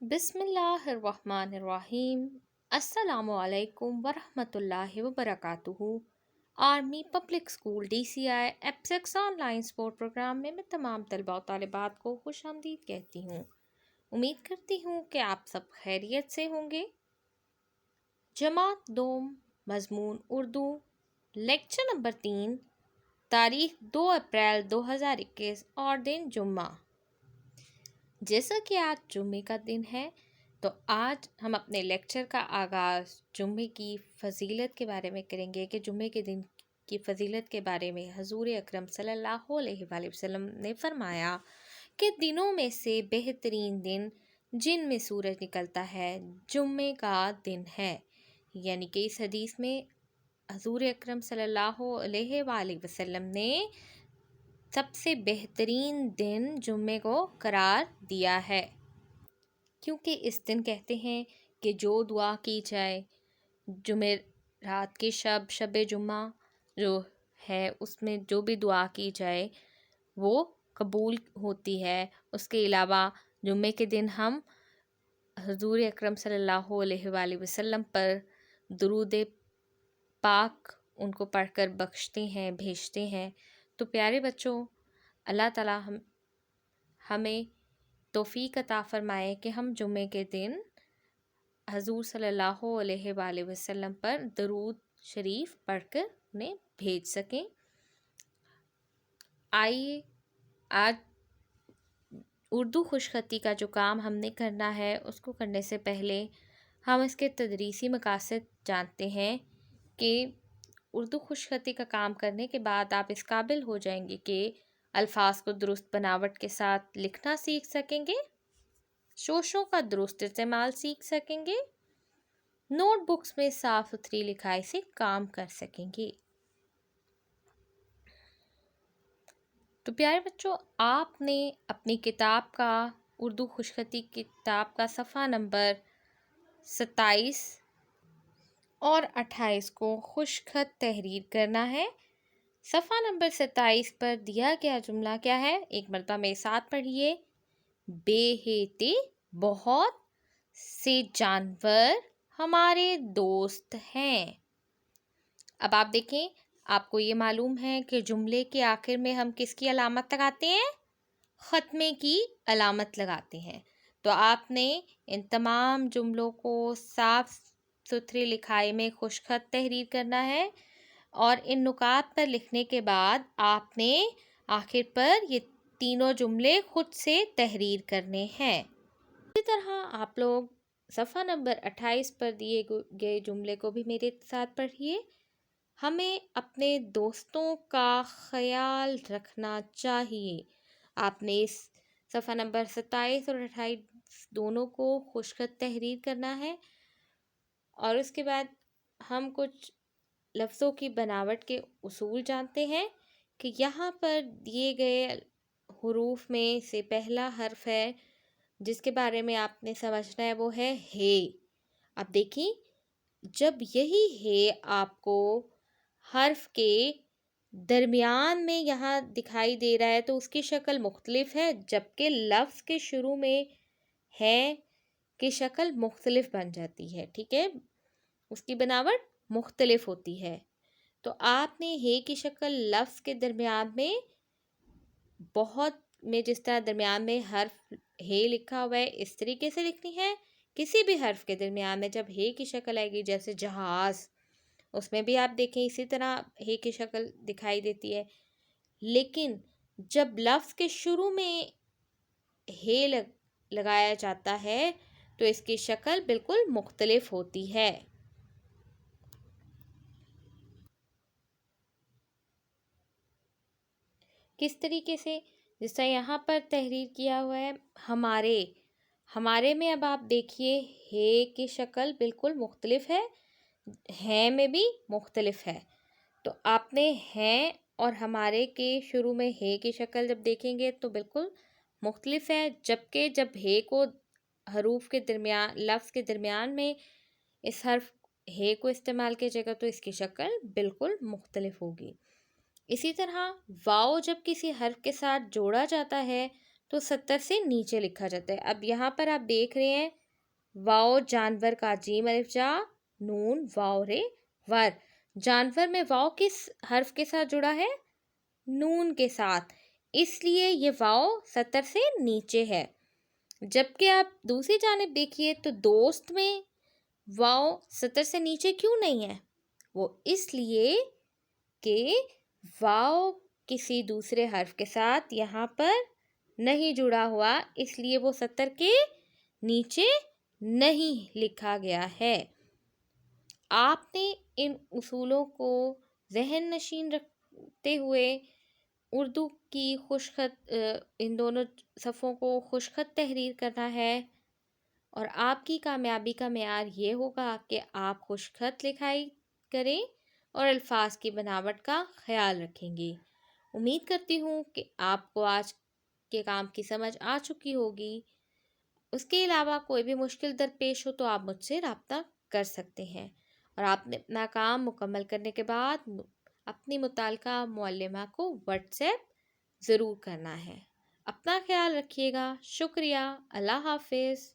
بسم اللہ الرحمن الرحیم۔ السلام علیکم ورحمۃ اللہ وبرکاتہ۔ آرمی پبلک اسکول DCI ایپسیکس آن لائن سپورٹ پروگرام میں تمام طلباء و طالبات کو خوش آمدید کہتی ہوں۔ امید کرتی ہوں کہ آپ سب خیریت سے ہوں گے۔ جماعت دوم، مضمون اردو، لیکچر نمبر 3، تاریخ 2 اپریل 2021 اور دن جمعہ۔ جیسا کہ آج جمعے کا دن ہے تو آج ہم اپنے لیکچر کا آغاز جمعے کی فضیلت کے بارے میں کریں گے کہ جمعے کے دن کی فضیلت کے بارے میں حضور اکرم صلی اللہ علیہ وآلہ وسلم نے فرمایا کہ دنوں میں سے بہترین دن جن میں سورج نکلتا ہے جمعے کا دن ہے، یعنی کہ اس حدیث میں حضور اکرم صلی اللہ علیہ وآلہ وسلم نے سب سے بہترین دن جمعے کو قرار دیا ہے، کیونکہ اس دن کہتے ہیں کہ جو دعا کی جائے جمعے رات کی شب جمعہ جو ہے اس میں جو بھی دعا کی جائے وہ قبول ہوتی ہے۔ اس کے علاوہ جمعے کے دن ہم حضور اکرم صلی اللہ علیہ وآلہ وسلم پر درود پاک ان کو پڑھ کر بخشتے ہیں، بھیجتے ہیں۔ تو پیارے بچوں، اللہ تعالیٰ ہمیں توفیق عطا فرمائے کہ ہم جمعے کے دن حضور صلی اللہ علیہ وآلہ وسلم پر درود شریف پڑھ کر انہیں بھیج سکیں۔ آئیے آج اردو خوشخطی کا جو کام ہم نے کرنا ہے اس کو کرنے سے پہلے ہم اس کے تدریسی مقاصد جانتے ہیں کہ اردو خوشخطی کا کام کرنے کے بعد آپ اس قابل ہو جائیں گے کہ الفاظ کو درست بناوٹ کے ساتھ لکھنا سیکھ سکیں گے، شوشوں کا درست استعمال سیکھ سکیں گے، نوٹ بکس میں صاف ستھری لکھائی سے کام کر سکیں گے۔ تو پیارے بچوں، آپ نے اپنی کتاب کا اردو خوشخطی کتاب کا صفحہ نمبر 27 اور 28 کو خوشخط تحریر کرنا ہے۔ صفحہ نمبر 27 پر دیا گیا جملہ کیا ہے؟ ایک مرتبہ میرے ساتھ پڑھیے۔ بے بہت سے جانور ہمارے دوست ہیں۔ اب آپ دیکھیں، آپ کو یہ معلوم ہے کہ جملے کے آخر میں ہم کس کی علامت لگاتے ہیں؟ ختمے کی علامت لگاتے ہیں۔ تو آپ نے ان تمام جملوں کو صاف ستھری لکھائی میں خوشخط تحریر کرنا ہے، اور ان نکات پر لکھنے کے بعد آپ نے آخر پر یہ تینوں جملے خود سے تحریر کرنے ہیں۔ اسی طرح آپ لوگ صفحہ نمبر 28 پر دیے گئے جملے کو بھی میرے ساتھ پڑھیے۔ ہمیں اپنے دوستوں کا خیال رکھنا چاہیے۔ آپ نے اس صفحہ نمبر 27 اور 28 دونوں کو خوشخط تحریر کرنا ہے، اور اس کے بعد ہم کچھ لفظوں کی بناوٹ کے اصول جانتے ہیں کہ یہاں پر دیے گئے حروف میں سے پہلا حرف ہے جس کے بارے میں آپ نے سمجھنا ہے، وہ ہے ہے۔ اب دیکھیں، جب یہی ہے آپ کو حرف کے درمیان میں یہاں دکھائی دے رہا ہے تو اس کی شکل مختلف ہے، جبکہ لفظ کے شروع میں ہے کی شکل مختلف بن جاتی ہے، ٹھیک ہے؟ اس کی بناوٹ مختلف ہوتی ہے۔ تو آپ نے ہے کی شکل لفظ کے درمیان میں بہت میں جس طرح درمیان میں حرف ہے لکھا ہوا ہے اس طریقے سے لکھنی ہے۔ کسی بھی حرف کے درمیان میں جب ہے کی شکل آئے گی، جیسے جہاز، اس میں بھی آپ دیکھیں اسی طرح ہے کی شکل دکھائی دیتی ہے، لیکن جب لفظ کے شروع میں ہے لگایا جاتا ہے تو اس کی شکل بالکل مختلف ہوتی ہے۔ کس طریقے سے؟ جس طرح یہاں پر تحریر کیا ہوا ہے ہمارے میں اب آپ دیکھیے ہے کی شکل بالکل مختلف ہے میں بھی مختلف ہے۔ تو آپ نے ہے اور ہمارے کے شروع میں ہے کی شکل جب دیکھیں گے تو بالکل مختلف ہے، جبکہ جب ہے کو حروف کے درمیان لفظ کے درمیان میں اس حرف ہے کو استعمال کیا جائے گا تو اس کی شکل بالکل مختلف ہوگی۔ اسی طرح واؤ جب کسی حرف کے ساتھ جوڑا جاتا ہے تو 70 سے نیچے لکھا جاتا ہے۔ اب یہاں پر آپ دیکھ رہے ہیں واؤ جانور کا جیم الف جا نون واؤ رے ور، جانور میں واؤ کس حرف کے ساتھ جڑا ہے؟ نون کے ساتھ، اس لیے یہ واؤ 70 سے نیچے ہے۔ جبکہ آپ دوسری جانب دیکھیے تو دوست میں واؤ 70 سے نیچے کیوں نہیں ہے؟ وہ اس لیے کہ واؤ کسی دوسرے حرف کے ساتھ یہاں پر نہیں جڑا ہوا، اس لیے وہ 70 کے نیچے نہیں لکھا گیا ہے۔ آپ نے ان اصولوں کو ذہن نشین رکھتے ہوئے اردو کی ان دونوں صفوں کو خوش خط تحریر کرنا ہے، اور آپ کی کامیابی کا معیار یہ ہوگا کہ آپ خوش خط لکھائی کریں اور الفاظ کی بناوٹ کا خیال رکھیں گی۔ امید کرتی ہوں کہ آپ کو آج کے کام کی سمجھ آ چکی ہوگی۔ اس کے علاوہ کوئی بھی مشکل درپیش ہو تو آپ مجھ سے رابطہ کر سکتے ہیں، اور آپ نے اپنا کام مکمل کرنے کے بعد اپنی متعلقہ معلمہ کو واٹس ایپ ضرور کرنا ہے۔ اپنا خیال رکھیے گا۔ شکریہ۔ اللہ حافظ۔